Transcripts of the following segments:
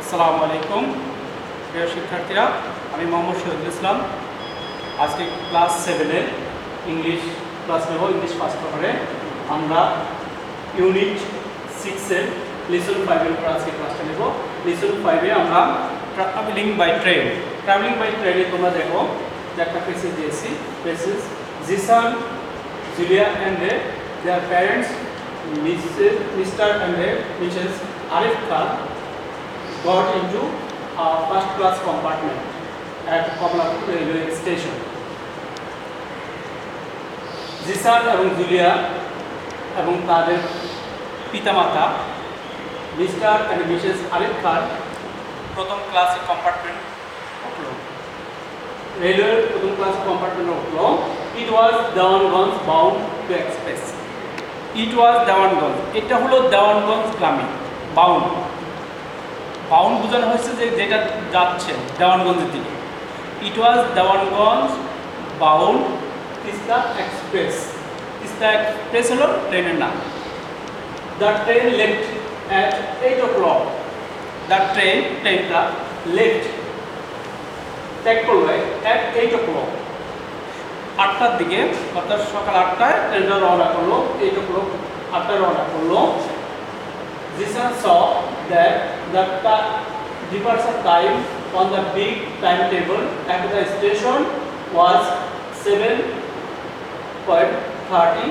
আসসালামু আলাইকুম প্রিয় শিক্ষার্থীরা, আমি মোহাম্মদ শহীদুল ইসলাম। আজকে ক্লাস 7-এর ইংলিশ ক্লাস নেব। ইংলিশ ফার্স্ট পেপারে আমরা ইউনিট 6-এর লেসন 5-এর উপর আজকে ক্লাসটা নেব। লেসন 5-এ আমরা travelling by train. Travelling by ট্রেনে তোমরা দেখো যে একটা পেসেজ দিয়েছি। Passage Jisan, Julia and their parents mister and missus Arif Khan got into a first class compartment at Komlapur railway station. Jisan এবং জুলিয়া এবং তাদের পিতামাতা mister and missus Arif Khan প্রথম ক্লাসে কম্পার্টমেন্ট উঠল। রেলওয়ের প্রথম ক্লাস কম্পার্টমেন্টে উঠল। It was Dewanganj bound to express. It was Dewanganj, এটা হলো দেওয়ানগঞ্জ গ্রামে। বাউন্ড বাউন্ড বোঝানো হয়েছে যে যেটা যাচ্ছে দেওয়ানগঞ্জের দিকে। It was Dewanganj bound Teesta express. Teesta express হলো ট্রেনের নাম। The train left at 8 o'clock। The ট্রেনটা লেফট ত্যাগ করবে অ্যাট 8 o'clock, 8টার দিকে, অর্থাৎ সকাল 8টায় ট্রেনটা রওনা করলো। 8 o'clock 8টায় রওনা করলো। Jisan saw that the departure time on the big timetable at the station was 7:30.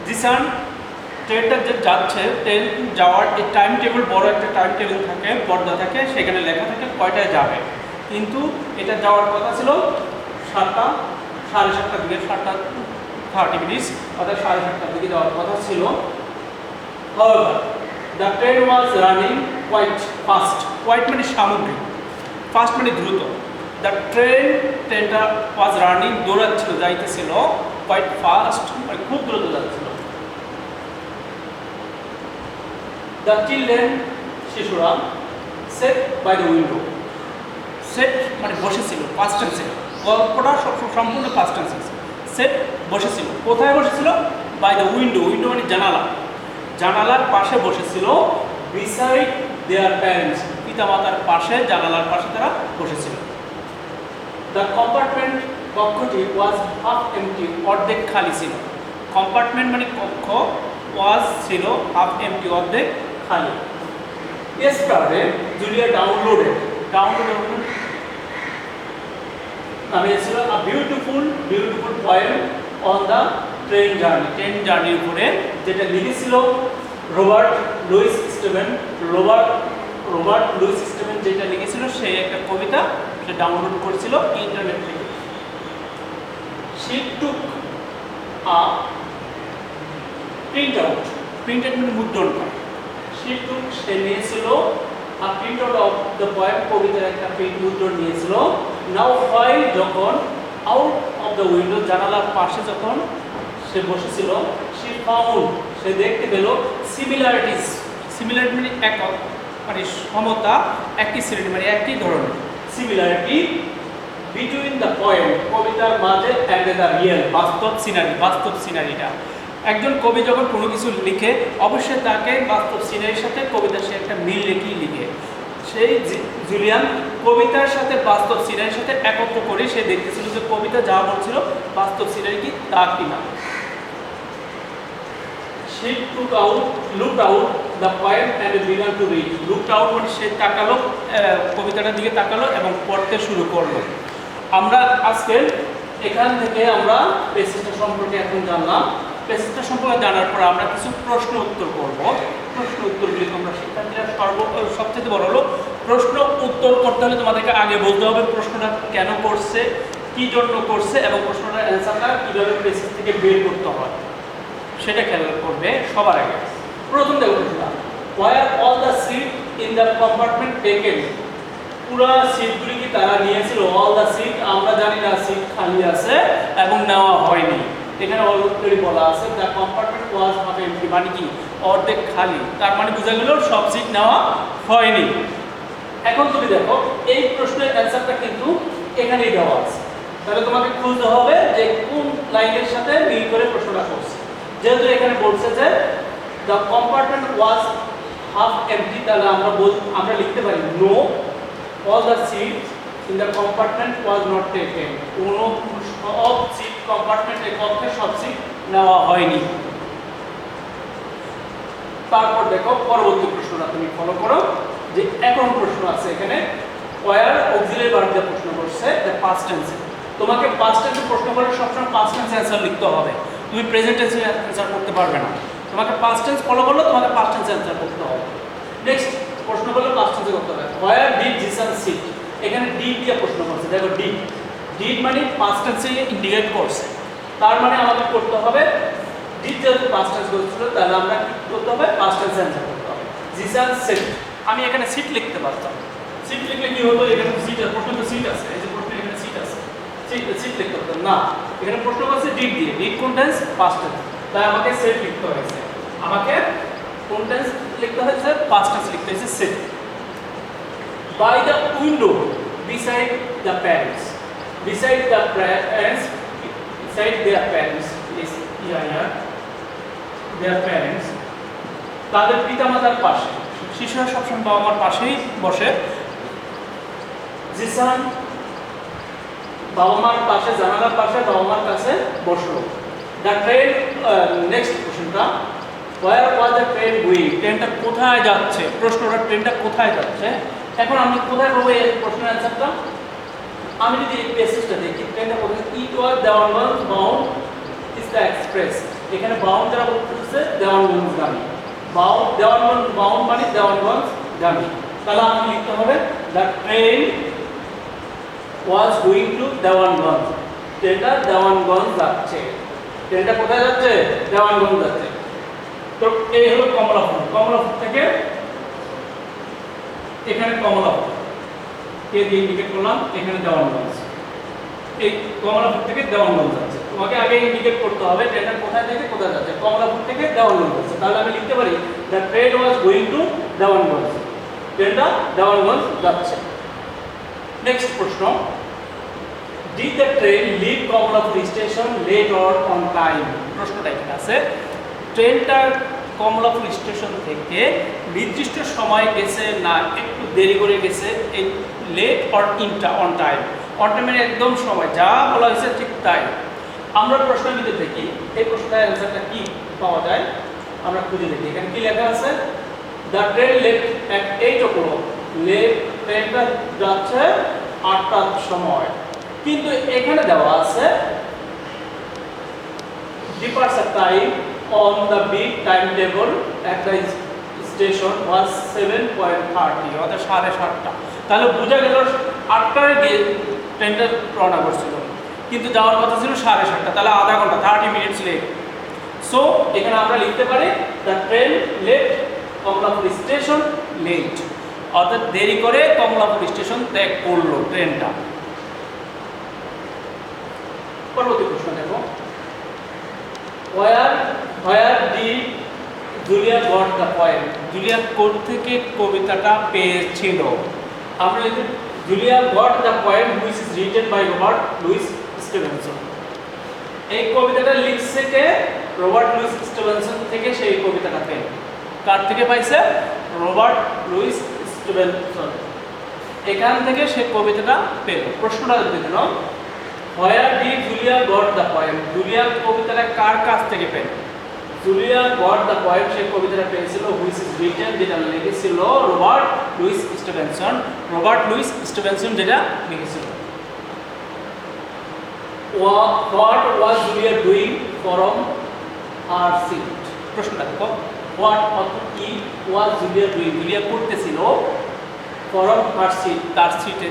Jisan ট্রেনটা যে যাচ্ছে, ট্রেন যাওয়ার এই টাইম টেবিল, বড় একটা টাইম টেবিল থাকে, পর্দা থাকে, সেখানে লেখা থাকে কয়টায় যাবে। কিন্তু এটা যাওয়ার কথা ছিল 7টা, 7:30টার দিকে, 7:30, অর্থাৎ 7:30টার দিকে যাওয়ার কথা ছিল। However, the train was running quite fast. Quite মানে সামগ্রিক, ফাস্ট মানে দ্রুত। The ট্রেনটা was running, দৌড়াচ্ছিল, যাইতেছিল, quite fast মানে খুব দ্রুত যাচ্ছিল। The children, শিশুরা, sat by the window. Sat মানে বসেছিল, past tense। গল্পটা সম্পূর্ণ past tense। Sat বসেছিল, কোথায় বসেছিল? By the window. উইন্ডো মানে জানালা, জানালার পাশে বসেছিল। বিসাইড দেয়ার প্যারেন্টস, পিতামাতার পাশে, জানালার পাশে তারা বসেছিল। দ্য কম্পার্টমেন্ট, কক্ষটি ওয়াজ হাফ এমটি, অর্ধেক খালি ছিল। কম্পার্টমেন্ট মানে কক্ষ, ওয়াজ ছিল, হাফ এমটি অর্ধেক খালি। এসটারে জুলিয়া ডাউনলোডেড আমি ছিল a beautiful poem on the train জার্নির উপরে, যেটা লিখেছিল Robert Louis Steven. Robert Louis Steven যেটা লিখেছিল, সে একটা কবিতা সে ডাউনলোড করেছিল ইন্টারনেট থেকে। She took a print out মানে মুদ্রণ করা। সে নিয়েছিল a print out of the poem, কবিতার একটা মুদ্রণ নিয়েছিল। নাও হয় যখন, আউট অফ দ্য উইন্ডো, জানালার পাশে যখন সে বসেছিল, সে দেখতে পেল সিমিলারিটিস মানে একক, মানে সমতা, একই শ্রেণী মানে একই ধরনের। সিমিলারিটি বিটুইন দ্য পয়েম, কবিতার মাঝে, অ্যান্ড দ্য রিয়েল, বাস্তব সিনারিটা। একজন কবি যখন কোনো কিছু লিখে, অবশ্যই তাকে বাস্তব সিনারির সাথে কবিতার সে একটা মিল রেখেই লিখে। সেই জুলিয়ান কবিতার সাথে বাস্তব সিনারির সাথে একত্র করে সে দেখতেছিল যে কবিতা যা বলছিল বাস্তব সিনারি কি তা কিনা। She looked out the poem and began to read. Looked out মানে সে তাকালো, কবিতাটার দিকে তাকালো এবং পড়তে শুরু করলো। আমরা আজকে এখান থেকে আমরা পেসেজটা সম্পর্কে এখন জানলাম। পেসেজটা সম্পর্কে জানার পর আমরা কিছু প্রশ্ন উত্তর করব। প্রশ্ন উত্তরগুলি তোমরা শিক্ষার্থীরা সবচেয়ে বড় হলো, প্রশ্ন উত্তর করতে হলে তোমাদেরকে আগে বলতে হবে প্রশ্নটা কেন করছে, কি জন্য করছে, এবং প্রশ্নটার অ্যান্সারটা কীভাবে পেসেজ থেকে বের করতে হয় সেটা খেয়াল করবে সবার আগে। প্রথম দেখো, were all the seat in the compartment taken. পুরা সিটগুলি কি তারা নিয়েছিল? অল দ্য সিট, আমরা জানি না সিট খালি আছে এবং নেওয়া হয়নি। এখানে অলরেডি বলা আছে the compartment was half empty, মানে কি অর্ধেক খালি, তার মানে বোঝা গেল সব সিট নেওয়া হয়নি। এখন তুমি দেখো এই প্রশ্নের অ্যান্সারটা কিন্তু এখানেই দেওয়া আছে, তাহলে তোমাকে খুঁজতে হবে যে কোন লাইনের সাথে মিল করে প্রশ্নটা করছে। যেহেতু এখানে বলছে যে the compartment was half empty, তাহলে আমরা লিখতে পারি no all the seat in the compartment was not taken. কোনো সব সিট কম্পার্টমেন্টের কক্ষে সব সিট নেওয়া হয়নি। তারপর দেখো পরবর্তী প্রশ্নটা তুমি ফলো করো, যে এখন প্রশ্ন আছে এখানে ওয়্যার অক্সিলারি ভার্ব দিয়ে প্রশ্ন করছে দ্য পাস্ট টেন্সে। তোমাকে পাস্ট টেন্সে প্রশ্ন করলে সবসময় পাস্ট টেন্সে অ্যান্সার লিখতে হবে, তুমি প্রেজেন্ট টেন্সে অ্যান্সার করতে পারবে না। তোমাকে পাস্ট টেন্স ফলো করলে তোমাকে পাস্ট টেন্সে অ্যান্সার করতে হবে। নেক্সট প্রশ্ন করলে পাস্ট টেন্সে করতে হবে। হোয়ার ডিড জিসান সিট, এখানে ডিড দিয়ে প্রশ্ন করছে। দেখো ডিড মানে পাস্ট টেন্সে ইন্ডিকেট করছে, তার মানে আমাদের করতে হবে ডিড যেহেতু পাস্ট টেন্স করছিল, তাহলে আমরা কি করতে হবে, পাস্ট টেন্সে অ্যান্সার করতে হবে। জিসান সিট, আমি এখানে সিট লিখতে পারতাম, সিট লিখলে কি হতো, এখানে সিট আছে, প্রশ্ন তো সিট আছে, এই যে প্রশ্ন এখানে সিট আছে, সিট লিখতে পারতাম না, এখানে প্রশ্ন করছে ডিড দিয়ে, ডিড কোন টেন্স, পাস্ট টেন্স, তাই আমাকে সেট লিখতে হয়েছে, আমাকে কোন টেন্স লিখতে হয়েছে, পাস্ট টেন্স লিখতে হয়েছে sat. By the window beside the parents, beside the parents, beside their parents is here, their parents, তাদের পিতামাতার পাশে, শিশুরা সবসময় বাবা মার পাশেই বসে। জিসান বাবা মার পাশে, জানালার পাশে বাবা মার কাছে বসলো। দ্য ট্রেন, নেক্সট কোশ্চেনটা, where was the train going, ট্রেনটা কোথায় যাচ্ছে, প্রশ্নটা ট্রেনটা কোথায় যাচ্ছে। এখন আমি কোথায় পাবো এই প্রশ্নের অ্যান্সারটা, আমি যদি এই প্যাসেজটা দেখি, ট্রেনটা কোথায়, it was Dewanganj bound is the express, এখানে বাউন্ড যারা বলতেছে দেওয়ানগঞ্জ গামী, দেওয়ানগঞ্জ বাউন্ড মানে দেওয়ানগঞ্জ গামী, তাহলে আমাকে লিখতে হবে the train was going to Dewanganj, ট্রেনটা দেওয়ানগঞ্জ যাচ্ছে, ট্রেনটা কোথায় যাচ্ছে, দেওয়ানগঞ্জ যাচ্ছে। তো এই হলো কমলাপুর, কমলাপুর থেকে এখানে কমলাপুর কে দিয়ে ইন্ডিকেট করলাম, এখানে দেওয়ানগঞ্জ, এই কমলাপুর থেকে দেওয়ানগঞ্জ যাচ্ছে। তোমাকে আগে ইন্ডিকেট করতে হবে ট্রেনটা কোথায় থেকে কোথায় যাচ্ছে, কমলাপুর থেকে দেওয়ানগঞ্জ যাচ্ছে, তাহলে আমি লিখতে পারি the train was going to Dewanganj, ট্রেনটা দেওয়ানগঞ্জ যাচ্ছে। নেক্সট প্রশ্ন, did the train leave Kamalapur station late or on time, প্রশ্নটা এখানে আছে, ট্রেনটা কমলাপুর স্টেশন থেকে নির্দিষ্ট সময় গেছে না একটু দেরি করে গেছে, late or on time, on টাইমের একদম সময় যা বলা হয়েছে ঠিক তাই। আমরা প্রশ্নের ভিতরে দেখি এই প্রশ্নটার অ্যান্সারটা কি পাওয়া যায়, আমরা খুঁজে দেখি। এখানে কি লেখা আছে, the train left at 8 o'clock, ট্রেনটা যাচ্ছে 8টার সময়, কিন্তু এখানে দেওয়া আছে departure time on the big timetable at the station was 7:30, অর্থাৎ 7:30, তাহলে বোঝা গেল 8টায় গিয়ে ট্রেনটা রওনা করছিল, কিন্তু যাওয়ার কথা ছিল 7:30, তাহলে আধা ঘন্টা 30 মিনিটস লেট। সো এখানে আমরা লিখতে পারি the train left Kamalapur station late, অর্থাৎ দেরি করে কমলাপুর স্টেশন ত্যাগ করলো ট্রেনটা। পরবর্তী প্রশ্ন দেখো, Where did Julia got the poem? Julia কোথ থেকে কবিতাটা পেয়েছিল, আমরা লিখি Julia got the poem which is written by Robert Louis Stevenson, এই কবিতাটা লিখছে কে, রবার্ট লুইস স্টিভেনসন থেকে সেই কবিতাটা পেল, কার থেকে পাইছে, রবার্ট লুইস স্টিভেনসন, এখান থেকে সে কবিতাটা পেল। প্রশ্নটা দেখে নাও, Where did Julia got the poem? জুলিয়া কবিতাটা কার কাছ থেকে পেল, জুলিয়া গট দ্য poem সে কবিতাটা পেয়েছিল which is written, যেটা লিখেছিল Robert Louis Stevenson, Robert Louis Stevenson যেটা লিখেছিল। What was Julia doing from her seat? প্রশ্নটা দেখো, what অর্থ কি, was Julia doing, জুলিয়া করতেছিল from her seat, তার সিটে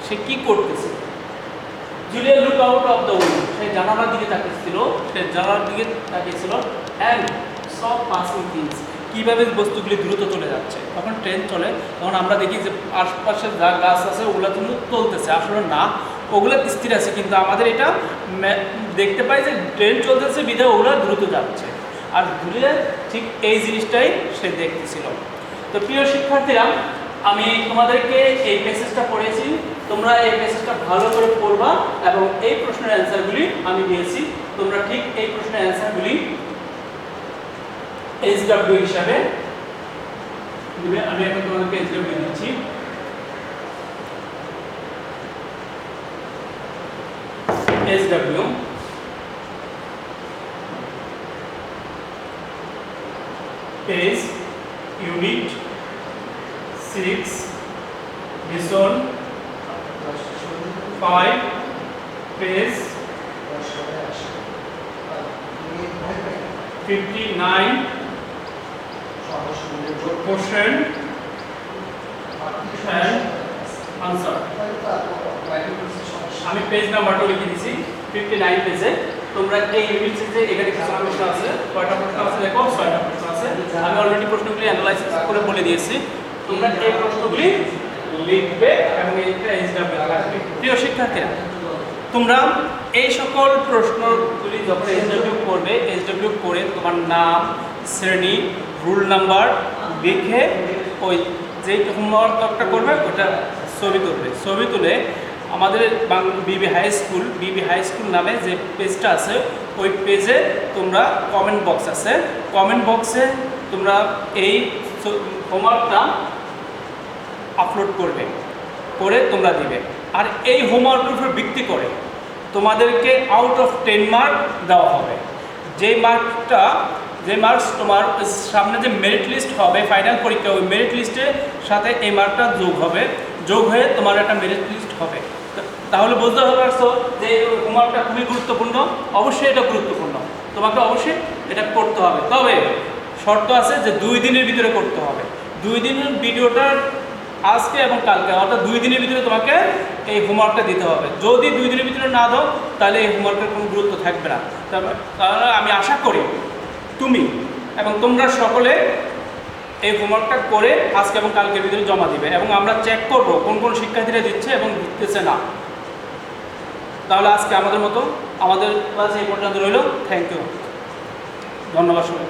সে কি করতেছিল। Julia look out of the window, সে জানালার দিকে তাকিয়েছিল, সে জানালার দিকে তাকিয়েছিল, অ্যান্ড স পাসিং থিংস, কীভাবে বস্তুগুলি দ্রুত চলে যাচ্ছে। তখন ট্রেন চলে, তখন আমরা দেখি যে আশপাশে যা গাছ আছে ওগুলো কিন্তু চলতেছে, আসলে না ওগুলো স্থির আছে, কিন্তু আমাদের এটা দেখতে পাই যে ট্রেন চলতেছে বিধায় ওগুলো দ্রুত যাচ্ছে, আর জুলিয়া ঠিক এই জিনিসটাই সে দেখতেছিল। তো প্রিয় শিক্ষার্থীরা, আমি তোমাদেরকে এই মেসেজটা পড়েছি, তোমরা এই মেসেজটা ভালো করে পড়বা এবং এই প্রশ্নের অ্যান্সারগুলি আমি দিয়েছি, তোমরা ঠিক এই প্রশ্নের অ্যান্সারগুলি SW হিসাবে আমি এখন তোমাদেরকে এসডব্লিউ দিচ্ছি। SW page unit 6 lesson 5 page 59 question and answer। আমি পেজ নাম্বারটা লিখে দিয়েছি 59 পেজে। তোমরা এই ইউনিট যে এখানে কিছু প্রশ্ন আছে, কয়টা প্রশ্ন আছে দেখো, 6টা প্রশ্ন আছে। আমি অলরেডি প্রশ্নগুলি অ্যানালাইসিস করে বলে দিয়েছি। তোমরা এই প্রশ্নগুলি লিখবে এবং এইটা এসডব্লিউ রাখবে। প্রিয় শিক্ষার্থীরা, তোমরা এই সকল প্রশ্নগুলি যখন এসডব্লিউ করবে, এসডব্লিউ করে তোমার নাম, শ্রেণী, রোল নাম্বার লিখে ওই যে হোমওয়ার্কটা করবে ওটা ছবি তুলবে। ছবি তুলে আমাদের বিবি হাই স্কুল নামে যে পেজটা আছে ওই পেজে তোমরা কমেন্ট বক্স আছে, কমেন্ট বক্সে তোমরা এই হোমওয়ার্কটা আপলোড করবে, করে তোমরা দিবে। আর এই হোমওয়ার্কের উপর ভিত্তি করে তোমাদেরকে আউট অফ 10 মার্ক দেওয়া হবে। যে মার্কস তোমার সামনে যে মেরিট লিস্ট হবে ফাইনাল পরীক্ষা, ওই মেরিট লিস্টের সাথে এই মার্কটা যোগ হয়ে তোমার একটা মেরিট লিস্ট হবে। তাহলে বুঝতে পারছো যে হোমওয়ার্কটা খুবই গুরুত্বপূর্ণ। অবশ্যই এটা গুরুত্বপূর্ণ, তোমাকে অবশ্যই এটা করতে হবে। তবে শর্ত আছে যে 2 দিনের ভিতরে করতে হবে। 2 দিনের ভিডিওটার আজকে এবং কালকে, অর্থাৎ 2 দিনের ভিতরে তোমাকে এই হোমওয়ার্কটা দিতে হবে। যদি 2 দিনের ভিতরে না দাও তাহলে এই হোমওয়ার্কের কোনো গুরুত্ব থাকবে না। তাহলে আমি আশা করি তুমি এবং তোমরা সকলে এই হোমওয়ার্কটা করে আজকে এবং কালকের ভিতরে জমা দিবে, এবং আমরা চেক করব কোন কোন শিক্ষার্থীরা দিচ্ছে এবং দিতেছে না। তাহলে আজকে আমাদের ক্লাস এই পর্যন্ত রইল। থ্যাংক ইউ, ধন্যবাদ সবাই।